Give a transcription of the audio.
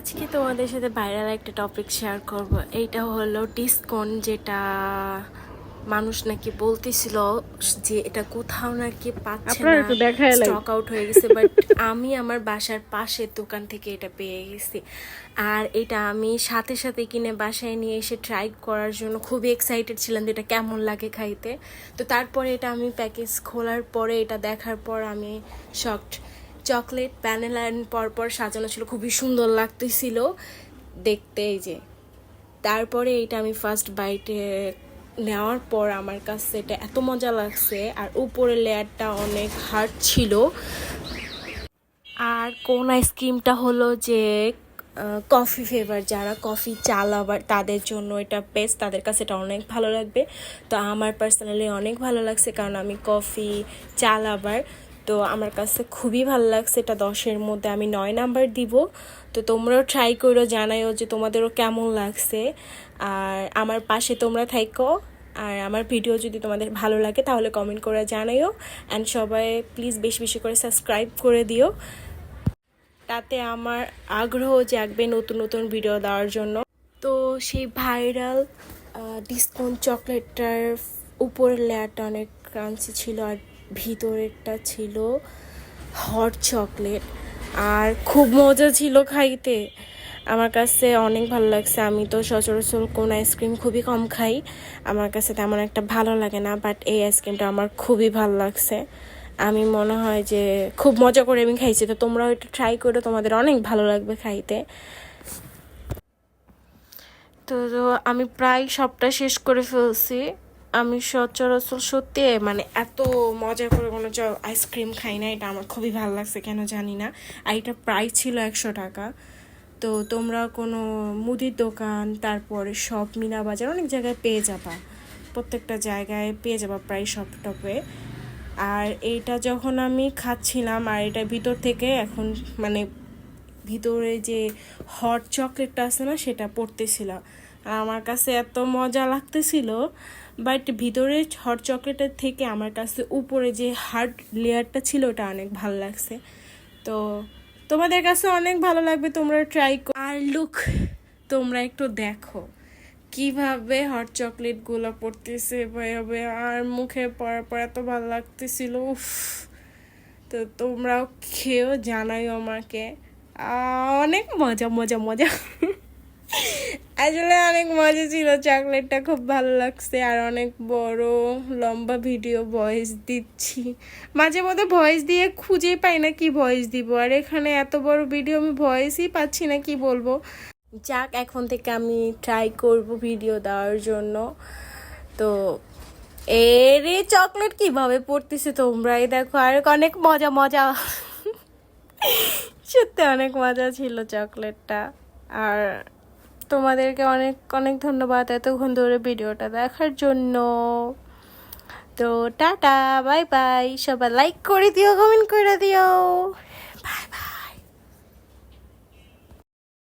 আজকে তোমাদের সাথে ভাইরাল একটা টপিক শেয়ার করব। এইটা হলো ডিসকাউন্ট, যেটা মানুষ নাকি বলতেছিল যে এটা কোথাও নাকি পাচ্ছে না, স্টক আউট হয়ে গেছে। বাট আমি আমার বাসার পাশের দোকান থেকে এটা পেয়ে গেছি, আর এটা আমি সাথে সাথে কিনে বাসায় নিয়ে এসে ট্রাই করার জন্য খুবই এক্সাইটেড ছিলাম যে এটা কেমন লাগে খাইতে। তো তারপরে এটা আমি প্যাকেজ খোলার পরে এটা দেখার পর আমি শকড। চকলেট ভ্যানিলা পরপর সাজানো ছিল, খুবই সুন্দর লাগতেছিল দেখতে। এই যে তারপরে এটা আমি ফার্স্ট বাইটে নেওয়ার পর আমার কাছে এটা এত মজা লাগছে, আর উপরের লেয়ারটা অনেক হার্ড ছিল। আর কোন আইসক্রিমটা হলো যে কফি ফ্লেভার, যারা কফি চা লাভার তাদের জন্য এটা বেস্ট, তাদের কাছে এটা অনেক ভালো লাগবে। তো আমার পার্সোনালি অনেক ভালো লাগছে, কারণ আমি কফি চা লাভার। তো আমার কাছে খুবই ভালো লাগছে, এটা 10-এর মধ্যে আমি 9 নাম্বার দিব। তো তোমরাও ট্রাই করো, জানাইও যে তোমাদেরও কেমন লাগছে। আর আমার পাশে তোমরা থাইকো, আর আমার ভিডিও যদি তোমাদের ভালো লাগে তাহলে কমেন্ট করে জানাইও। অ্যান্ড সবাই প্লিজ বেশি বেশি করে সাবস্ক্রাইব করে দিও, তাতে আমার আগ্রহ জাগবে নতুন নতুন ভিডিও দেওয়ার জন্য। তো সেই ভাইরাল ডিসকাউন্ট চকলেটটার উপরের লেয়ারটা অনেক ক্রাঞ্চি ছিল, আর ভিতরেরটা ছিল হট চকলেট, আর খুব মজা ছিল খাইতে। আমার কাছে অনেক ভালো লাগছে। আমি তো সচরাচর কোন আইসক্রিম খুবই কম খাই, আমার কাছে তেমন একটা ভালো লাগে না, বাট এই আইসক্রিমটা আমার খুবই ভালো লাগছে। আমি মনে হয় যে খুব মজা করে আমি খাইছি। তো তোমরাও এটা ট্রাই করো, তোমাদের অনেক ভালো লাগবে খাইতে। তো আমি প্রায় সবটা শেষ করে ফেলছি। আমি সচরাচর সত্যি মানে এত মজা করে কোনো আইসক্রিম খাই না, এটা আমার খুবই ভালো লাগছে কেন জানি না। আর এটা প্রাইস ছিল 100 টাকা। তো তোমরা কোনো মুদির দোকান, তারপরে সব মিনা বাজার, অনেক জায়গায় পেয়ে যাবা, প্রত্যেকটা জায়গায় পেয়ে যাবা প্রায় সব টপে। আর এইটা যখন আমি খাচ্ছিলাম, আর এটা ভিতর থেকে এখন মানে ভিতরে যে হট চকলেটটা আছে না, সেটা পড়তেছিল। আর আমার কাছে এত মজা লাগতেছিল। বাট ভিতরে হট চকলেটের থেকে আমার কাছে উপরে যে হার্ড লেয়ারটা ছিল ওটা অনেক ভালো লাগছে। তো তোমাদের কাছে অনেক ভালো লাগবে, তোমরা ট্রাই করো। আর লুক, তোমরা একটু দেখো কিভাবে হট চকলেটগুলো পড়তেছে ভাবে, আর মুখে পড়ার পর এত ভালো লাগতেছিল। উফ! তো তোমরাও খেয়েও জানাইও আমাকে। অনেক মজা মজা মজা আসলে অনেক মজা ছিল, চকলেটটা খুব ভালো লাগছে। আর অনেক বড় লম্বা ভিডিও ভয়েস দিচ্ছি, মাঝে মধ্যে ভয়েস দিয়ে খুঁজেই পাই না কি ভয়েস দিব, আর এখানে এত বড় ভিডিও আমি ভয়েসই পাচ্ছি না কি বলবো। যাক, এখন থেকে আমি ট্রাই করব ভিডিও দেওয়ার জন্য। তো এরে চকলেট কিভাবে পড়তেছে তোমরাই দেখো, আর অনেক মজা মজা সত্যি অনেক মজা ছিল চকলেটটা। আর তোমাদেরকে অনেক অনেক ধন্যবাদ এতক্ষণ ধরে ভিডিওটা দেখার জন্য। তো টাটা, বাই বাই, সবাই লাইক করে দিও, কমেন্ট করে দিও।